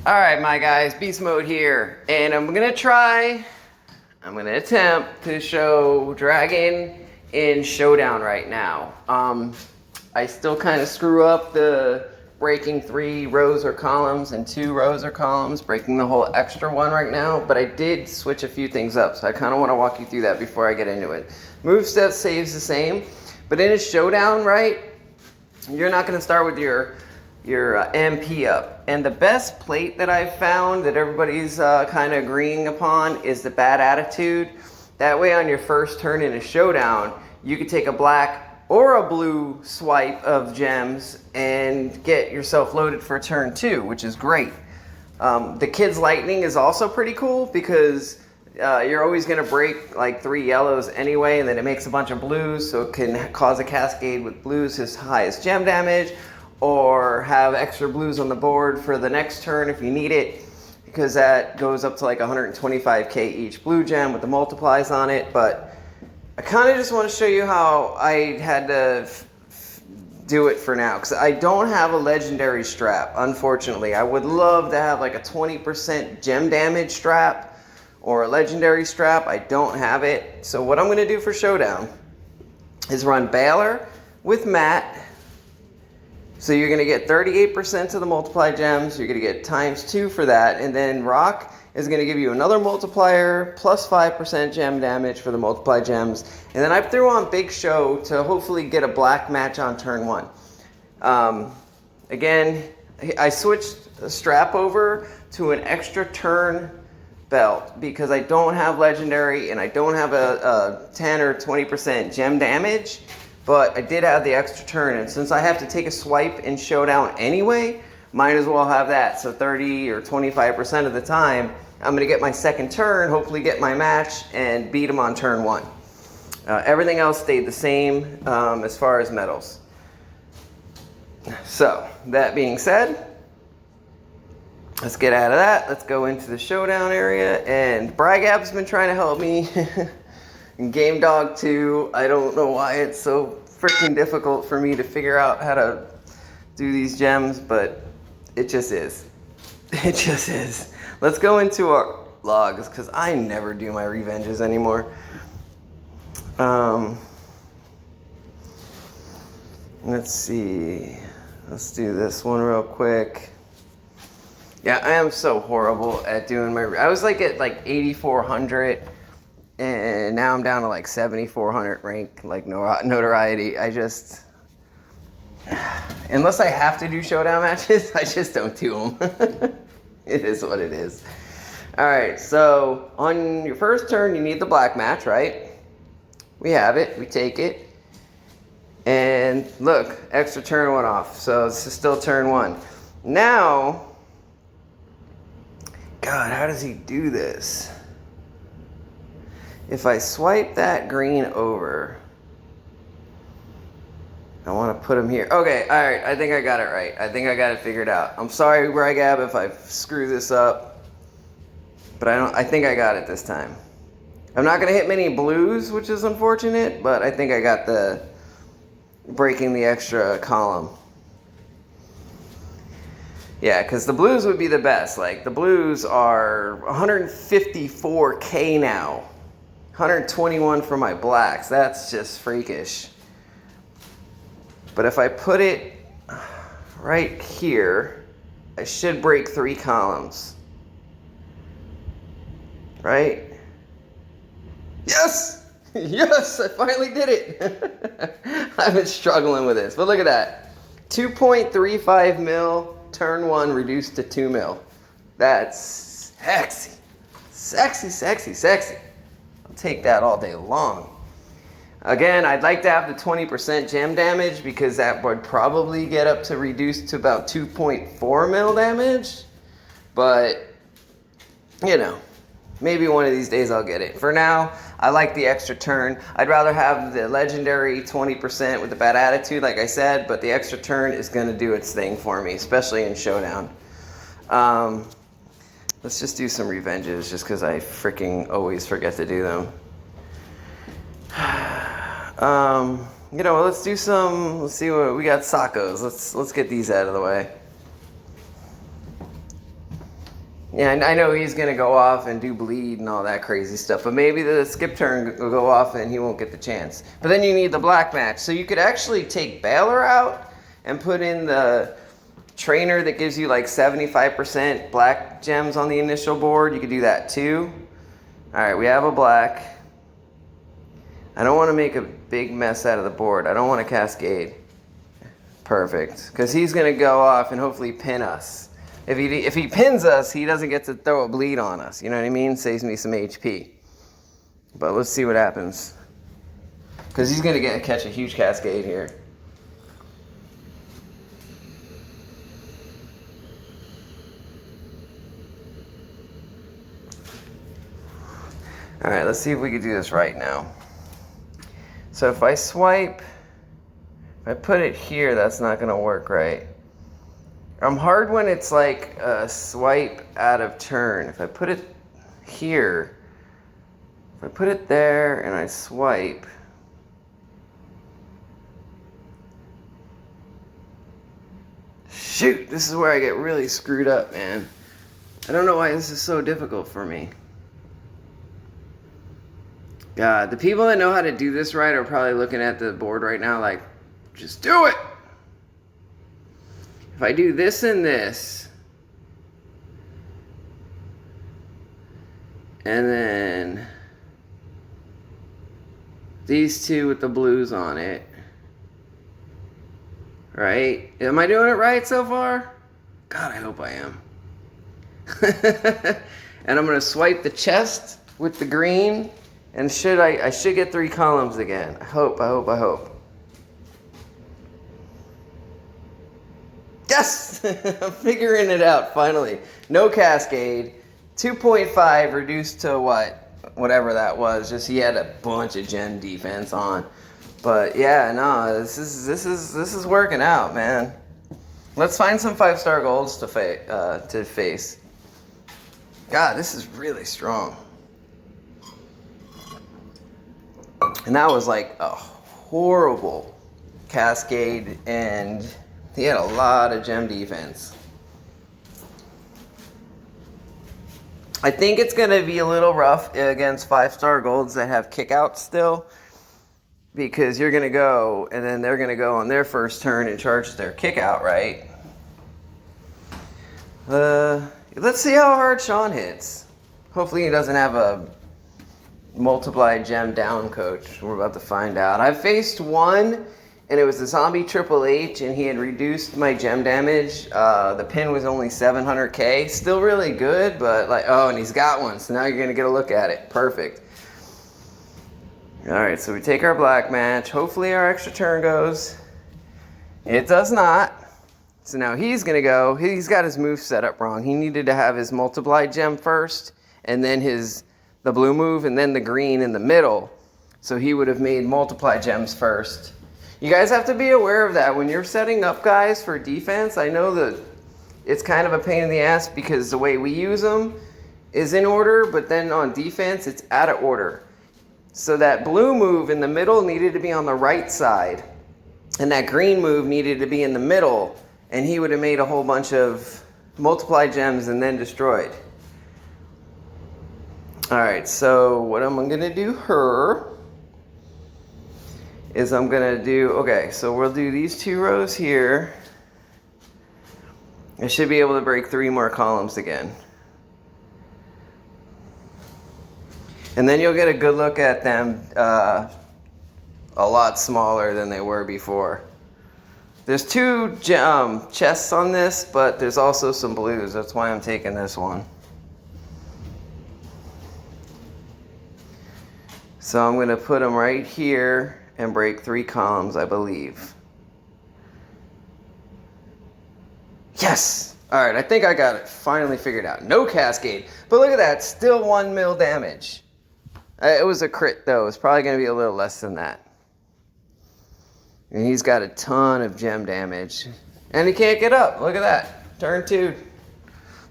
Alright my guys, Beast Mode here, and I'm gonna attempt to show Dragon in Showdown right now. I still kind of screw up the breaking 3 rows or columns and 2 rows or columns, breaking the whole extra one right now, but I did switch a few things up, so I kind of want to walk you through that before I get into it. Moveset stays the same, but in a Showdown, right, you're not going to start with your MP up. And the best plate that I've found that everybody's kind of agreeing upon is the Bad Attitude. That way on your first turn in a Showdown, you could take a black or a blue swipe of gems and get yourself loaded for turn 2, which is great. The Kid's Lightning is also pretty cool because you're always going to break like 3 yellows anyway, and then it makes a bunch of blues, so it can cause a cascade with blues as high as gem damage, or have extra blues on the board for the next turn if you need it, because that goes up to like 125k each blue gem with the multiplies on it. But I kind of just want to show you how I had to do it for now, because I don't have a legendary strap, unfortunately. I would love to have like a 20% gem damage strap or a legendary strap. I don't have it. So what I'm going to do for Showdown is run Balor with Matt. So you're going to get 38% of the multiply gems. You're going to get ×2 for that. And then Rock is going to give you another multiplier plus 5% gem damage for the multiply gems. And then I threw on Big Show to hopefully get a black match on turn 1. Again, I switched the strap over to an extra turn belt because I don't have legendary and I don't have a 10 or 20% gem damage. But I did have the extra turn, and since I have to take a swipe in Showdown anyway, might as well have that. So 30 or 25% of the time, I'm going to get my second turn, hopefully get my match, and beat him on turn 1. Everything else stayed the same as far as medals. So, that being said, let's get out of that. Let's go into the Showdown area, and Bragab's been trying to help me. In Game Dog 2, I don't know why it's so freaking difficult for me to figure out how to do these gems, but it just is. It just is. Let's go into our logs, because I never do my revenges anymore. Let's see. Let's do this one real quick. Yeah, I am so horrible at doing my... I was like at like 8,400. And now I'm down to like 7,400 rank, like notoriety. I just, unless I have to do Showdown matches, I just don't do them. It is what it is. All right, so on your first turn, you need the black match, right? We have it, we take it. And look, extra turn went off, so this is still turn 1. Now, God, how does he do this? If I swipe that green over, I want to put him here. Okay, all right, I think I got it right. I think I got it figured out. I'm sorry, Bragab, if I screw this up, but I think I got it this time. I'm not going to hit many blues, which is unfortunate, but I think I got the breaking the extra column. Yeah, because the blues would be the best. Like, the blues are 154k now. 121 for my blacks. That's just freakish. But if I put it right here, I should break 3 columns. Right? Yes! Yes! I finally did it! I've been struggling with this. But look at that. 2.35 mil, turn 1 reduced to 2 mil. That's sexy. Sexy, sexy, sexy. Take that all day long. Again, I'd like to have the 20% gem damage because that would probably get up to reduced to about 2.4 mil damage. But, you know, maybe one of these days I'll get it. For now, I like the extra turn. I'd rather have the legendary 20% with the Bad Attitude, like I said, but the extra turn is going to do its thing for me, especially in Showdown. Let's just do some revenges, just because I freaking always forget to do them. You know, let's do some. Let's see what we got. Sakos. Let's get these out of the way. Yeah, I know he's going to go off and do bleed and all that crazy stuff, but maybe the skip turn will go off and he won't get the chance. But then you need the black match. So you could actually take Balor out and put in the trainer that gives you like 75% black gems on the initial board. You could do that too. All right, we have a black. I don't want to make a big mess out of the board. I don't want to cascade. Perfect, because he's going to go off and hopefully pin us. If he pins us, he doesn't get to throw a bleed on us. You know what I mean? Saves me some HP. But let's see what happens. Because he's going to catch a huge cascade here. All right, let's see if we can do this right now. So if I swipe, if I put it here, that's not going to work right. I'm hard when it's like a swipe out of turn. If I put it here, if I put it there and I swipe, shoot, this is where I get really screwed up, man. I don't know why this is so difficult for me. God, the people that know how to do this right are probably looking at the board right now like, just do it! If I do this and this, and then these two with the blues on it, right? Am I doing it right so far? God, I hope I am. And I'm going to swipe the chest with the green, and I should get 3 columns again. I hope. Yes! I'm figuring it out, finally. No cascade. 2.5 reduced to what? Whatever that was. Just he had a bunch of gem defense on. But yeah, no, this is working out, man. Let's find some 5-star golds to face. God, this is really strong. And that was like a horrible cascade, and he had a lot of gem defense. I think it's going to be a little rough against 5-star golds that have kickouts still, because you're going to go, and then they're going to go on their first turn and charge their kickout, right? Let's see how hard Sean hits. Hopefully he doesn't have a multiply gem down coach. We're about to find out. I faced one, and it was the zombie Triple H, and he had reduced my gem damage. The pin was only 700k. Still really good, but like, oh, and he's got one, so now you're going to get a look at it. Perfect. Alright, so we take our black match. Hopefully our extra turn goes. It does not. So now he's going to go. He's got his move set up wrong. He needed to have his multiply gem first, and then the blue move, and then the green in the middle. So he would have made multiply gems first. You guys have to be aware of that. When you're setting up guys for defense, I know that it's kind of a pain in the ass because the way we use them is in order, but then on defense, it's out of order. So that blue move in the middle needed to be on the right side, and that green move needed to be in the middle, and he would have made a whole bunch of multiply gems and then destroyed. Alright, so what I'm going to do is I'm going to do, okay, so we'll do these 2 rows here. I should be able to break 3 more columns again. And then you'll get a good look at them a lot smaller than they were before. There's 2 chests on this, but there's also some blues. That's why I'm taking this one. So I'm going to put them right here and break 3 columns, I believe. Yes! Alright, I think I got it finally figured out. No cascade. But look at that, still 1 mil damage. It was a crit though. It's probably going to be a little less than that. And he's got a ton of gem damage. And he can't get up. Look at that. Turn 2.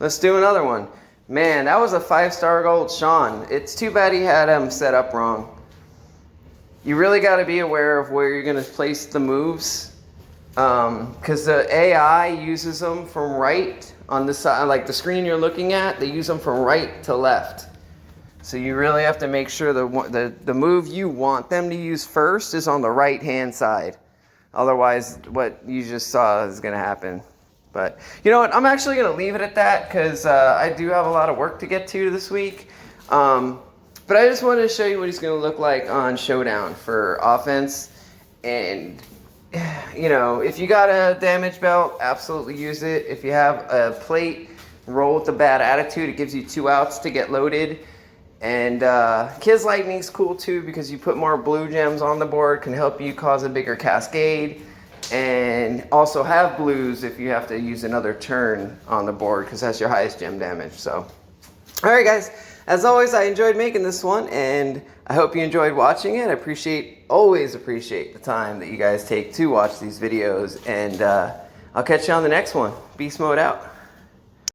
Let's do another one. Man, that was a 5-star gold Sean. It's too bad he had him set up wrong. You really got to be aware of where you're going to place the moves. because the AI uses them from right on the side, like the screen you're looking at, they use them from right to left. So you really have to make sure the move you want them to use first is on the right hand side. Otherwise, what you just saw is going to happen. But you know what? I'm actually going to leave it at that because I do have a lot of work to get to this week. But I just wanted to show you what he's going to look like on Showdown for offense. And, you know, if you got a damage belt, absolutely use it. If you have a plate, roll with the bad attitude. It gives you 2 outs to get loaded. And Kids Lightning's cool too because you put more blue gems on the board, can help you cause a bigger cascade. And also have blues if you have to use another turn on the board because that's your highest gem damage. So, alright guys, as always I enjoyed making this one and I hope you enjoyed watching it. I always appreciate the time that you guys take to watch these videos, and I'll catch you on the next one. Beast Mode out.